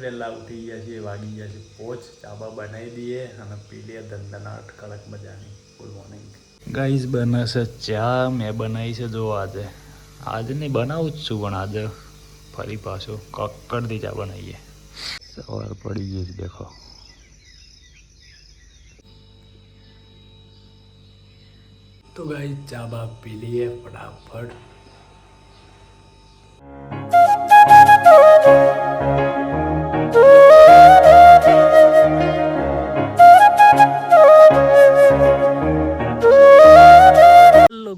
વહેલા ઉઠી ગયા છીએ, વાગી ગયા છે પોચ. ચાબા બનાવી દઈએ અને પી લઈએ ધંધાના કડક મજાની. Good morning guys. બને છે ચા. મેં બનાવી છે જો આજે નહીં બનાવું જ છું, પણ આજે ફરી પાછું કક્કડથી ચા બનાવીએ. સવાર પડી ગઈ છે દેખો. તો ગાઈઝ ચા બા પી લઈએ ફટાફટ.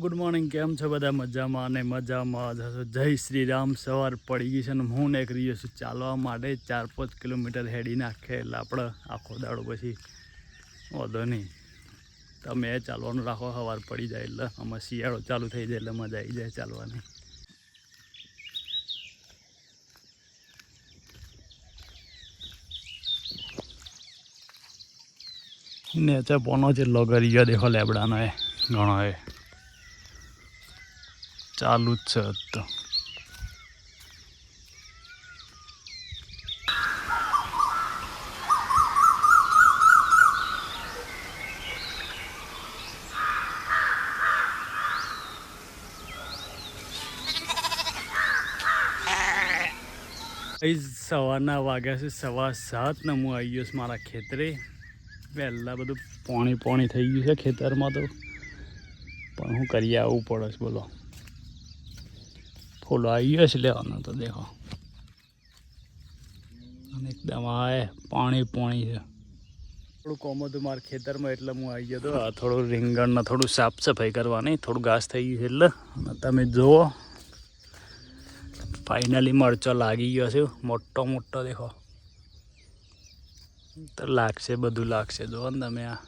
Good morning. કેમ છો બધા? મજામાં અને મજામાં જ. જય શ્રી રામ. સવાર પડી ગઈ છે ને હું નીકળી ગયો છું ચાલવા માટે. 4-5 કિલોમીટર હેડી નાખે એટલે આપણે આખો દાડો પછી વાંધો નહીં. તમે ચાલવાનું રાખો, સવાર પડી જાય એટલે આમાં શિયાળો ચાલુ થઈ જાય એટલે મજા આવી જાય ચાલવાની. નેચે પોનો જેટલો કરી ગયો દેખો લેબડાનો એ ઘણો એ ચાલુ જ છે તો. સવારના વાગ્યા છે 7:15 ને હું આવી ગયો છું મારા ખેતરે. વહેલા બધું પાણી થઈ ગયું છે ખેતરમાં તો, પણ હું કરીએ આવવું પડે છે. બોલો, ફૂલો આવી ગયો છે લેવાનો તો દેખો. અને એકદમ આ પાણી છે. થોડું કોમ હતું મારા ખેતરમાં એટલે હું આવી ગયો હતો. આ થોડું રીંગણને થોડું સાફ સફાઈ કરવાની, થોડું ઘાસ થઈ ગયું છે એટલે. અને તમે જુઓ ફાઇનલી મરચો લાગી ગયો છે મોટો દેખો. તો લાગશે, બધું લાગશે. જુઓ ને તમે, આ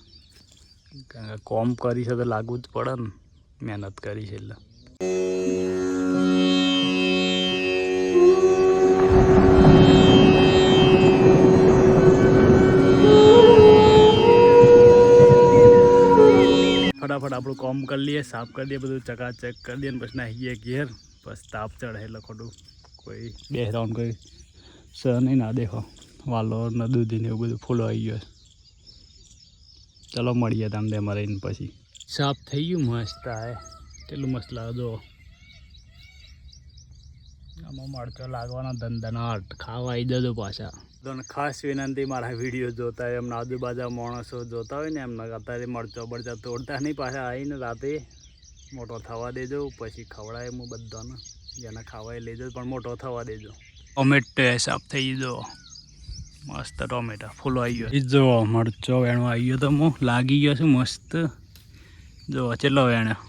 કારણ કે કોમ કરી છે તો લાગવું જ પડે ને, મહેનત કરી છે એટલે. ફટાફટ આપણું કોમ કરી લઈએ, સાફ કરી દઈએ, બધું ચકાચક કરી દઈએ ને પછી નાહીએ ઘેર. બસ તાપ ચડે એટલે ખોટું કોઈ બેહરાઉન્ડ કોઈ સ નહીં. ના દેખો વાલો ને દૂધી ને એવું બધું ફૂલો આવી ગયો. ચલો મળીએ તમને અમારે એને પછી. સાફ થઈ ગયું મસ્ત. આ કેટલું મસ્ત લાગે જો. આમાં મરચો લાગવાનો ધંધાનાટ. ખાવા આવી જજો પાછા. ખાસ વિનંતી, મારા વિડીયો જોતા હોય એમના આજુબાજુ માણસો જોતા હોય ને, એમના અત્યારે મરચો બરચા તોડતા નહીં, પાછા આવીને રાતે મોટો થવા દેજો. પછી ખવડાય હું બધાને, જેને ખાવાય લેજો, પણ મોટો થવા દેજો. ટોમેટો સાફ થઈ ગયો મસ્ત. ટોમેટા ફૂલો આવી ગયો. જો મરચો વેણવા આવી ગયો તો હું લાગી ગયો છું મસ્ત. જો ચેટલો વેણ્યો.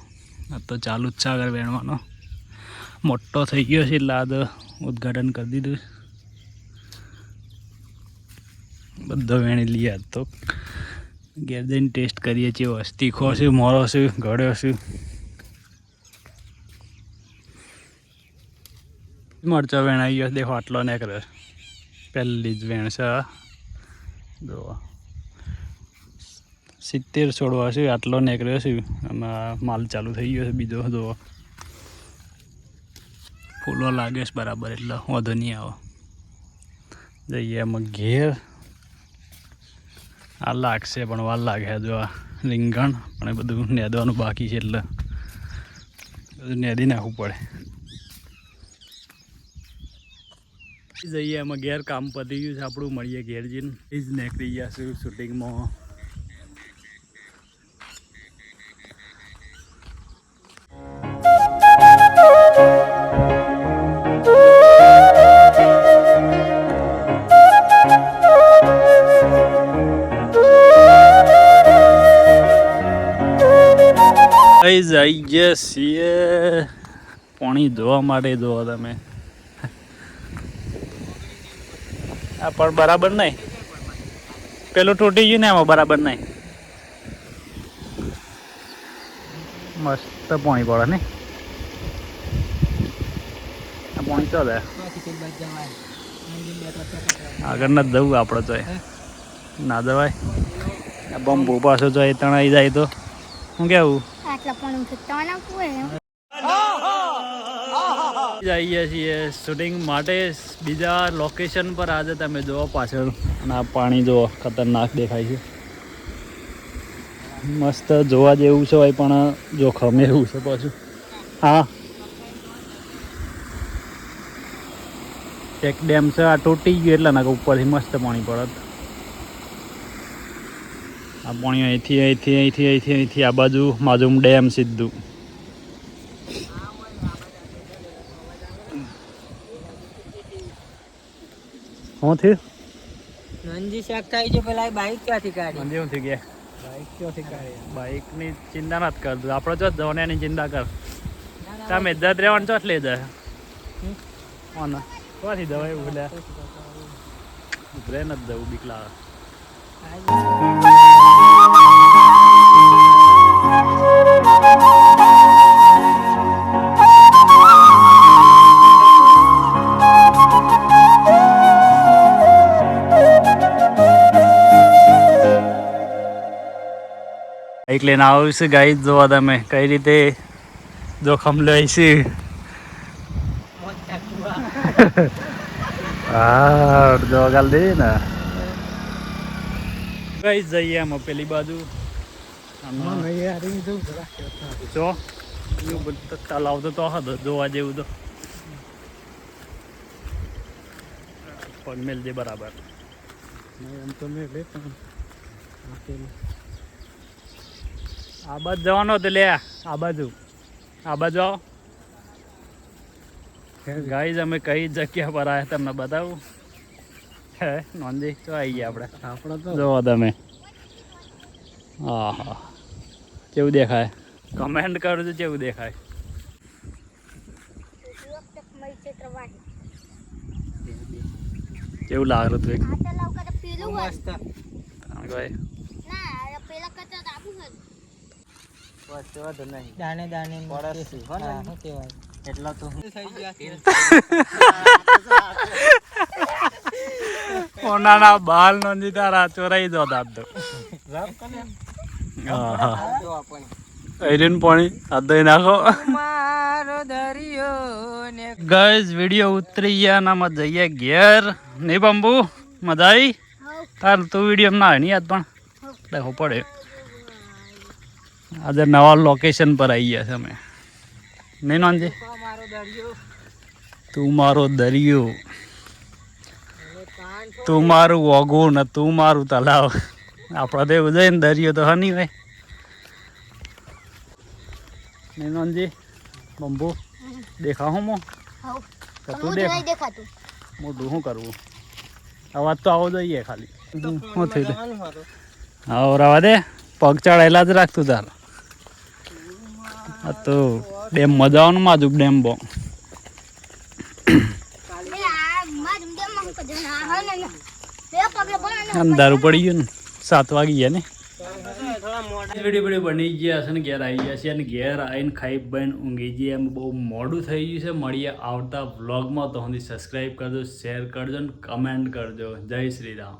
આ તો ચાલુ જ છે આગળ વેણવાનો. મોટો થઈ ગયો છે એટલે આ તો ઉદ્ઘાટન કરી દીધું. બધો વેણી લઈએ. તો ઘેર જઈને ટેસ્ટ કરીએ છીએ. તીખો છે, મોરો છે, ગળ્યો છે. મરચો વેણાઈ ગયો દેખો. આટલો નીકળે પહેલી જ વેણ છે. જો 70 છોડવા છે, આટલો નીકળ્યો છે. આમાં માલ ચાલુ થઈ ગયો છે બીજો. જો ફૂલો લાગે છે બરાબર એટલે વાંધો નહીં આવે. જઈએ એમાં ઘેર. આ લાગશે પણ વાર લાગે. જો આ રીંગણ પણ એ બધું નેદવાનું બાકી છે એટલે બધું નેદી નાખવું પડે. જઈએ એમાં ઘેર. કામ પતી ગયું છે આપણું. મળીએ ઘેર જઈને. એ જ નીકળી ગયા છું શૂટિંગમાં. જઈએ છીએ પાણી ધોવા માટે. જોવો તમે, આ પણ બરાબર નહીં. પેલું તૂટી ગયું ને એમાં બરાબર નહીં. મસ્ત પાણી પડે ને. આ પાણી ચાલે આગળ ના જવું આપણે તો ના જવાય. આ બંબુ પાછો જાય તણાઈ જાય તો શું કેવું. આટલા પણ જઈએ છીએ શૂટિંગ માટે બીજા લોકેશન પર. આજે તમે જુઓ પાછળ અને આ પાણી જુઓ ખતરનાક દેખાય છે. મસ્ત જોવા જેવું છે ભાઈ, પણ જોખમ એવું છે પાછું. હા, એક ડેમ છે, આ તૂટી ગયું એટલે ના ઉપરથી મસ્ત પાણી પડત. આ પાણી અહીંથી આ બાજુ માજુમ ડેમ સીધું. શું થયું? નંજી શાક થાય છે. પેલા બાઈક ક્યાંથી કાઢી? મંદી શું થઈ ગયા? બાઈક ક્યાંથી કાઢી? બાઇકની ચિંતા નથી કરતું આપણે, ચો જવાને એની ચિંતા કર. તમે જત રહેવાનું ચોટ લઈ જાય ઓના ક્યાંથી જવાય એવું લે ઉભરે નથી જવું, બીક લાગે. બાઈક લઈને આવ્યું છે ગાઈડ, જોવા તમે કઈ રીતે જોખમ લઈશું. હા જો ગાલ દે ને કઈ જઈએ એમ પેલી બાજુ જો તલાવ તો હતો જોવા જેવું. તો પગ મેલ દે બરાબર. આ બાજુ જવાનો તો લે, આ બાજુ આવો ગાઈઝ. અમે કઈ જગ્યા પર આવ્યા તમને બતાવું. હે નોંધી તો આવી ગયા આપણે તો જોવો તમે. હા હા, કેવું દેખાય? કમેન્ટ કરજો કેવું દેખાય. કેવું લાગે તું? દાણે દાણે એટલા તો ઓનાના બાલ નોંધી તારા ચોરાઈ દો દાદ તો. આયરન પાણી આ દઈ નાખો. મારો દરિયો ને ગાઈઝ વિડીયો ઉતરી ગયા ના મત જઈએ ઘેર. નહીં બંબુ મજા આવી? તાર તું વિડીયો ના હોય ને યાદ પણ દેખો પડે. આજે નવા લોકેશન પર આવી ગયા છે અમે. નહીં નોંધી? મારો દરિયો, તું મારો દરિયો, તું મારું ઓગું ને તું મારું તલાવ. આપણે તો એવું જાય ને દરિયો તો હની હોય. નહીં નોંધી? બંબુ દેખા હું મો તું દેખા મોટું શું કરવું? અવાજ તો આવો જોઈએ ખાલી. શું થયું? હા રવા દે, પગ ચડાયેલા જ રાખતું તાર. આ તો ડેમ મજા આવવાનું માજુક ડેમ બહુ અંધારું પડી ગયું ને 7 વાગી ગયા ને. વિડીયો બની ગયા છે ને ઘેર આવી ગયા છે અને ઘેર આવીને ખાઈ બન ઊંઘી જઈએ એમ બહુ મોડું થઈ ગયું છે. મળીએ આવતા વ્લોગમાં. તો સુધી સબસ્ક્રાઈબ કરજો, શેર કરજો ને કમેન્ટ કરજો. જય શ્રી રામ.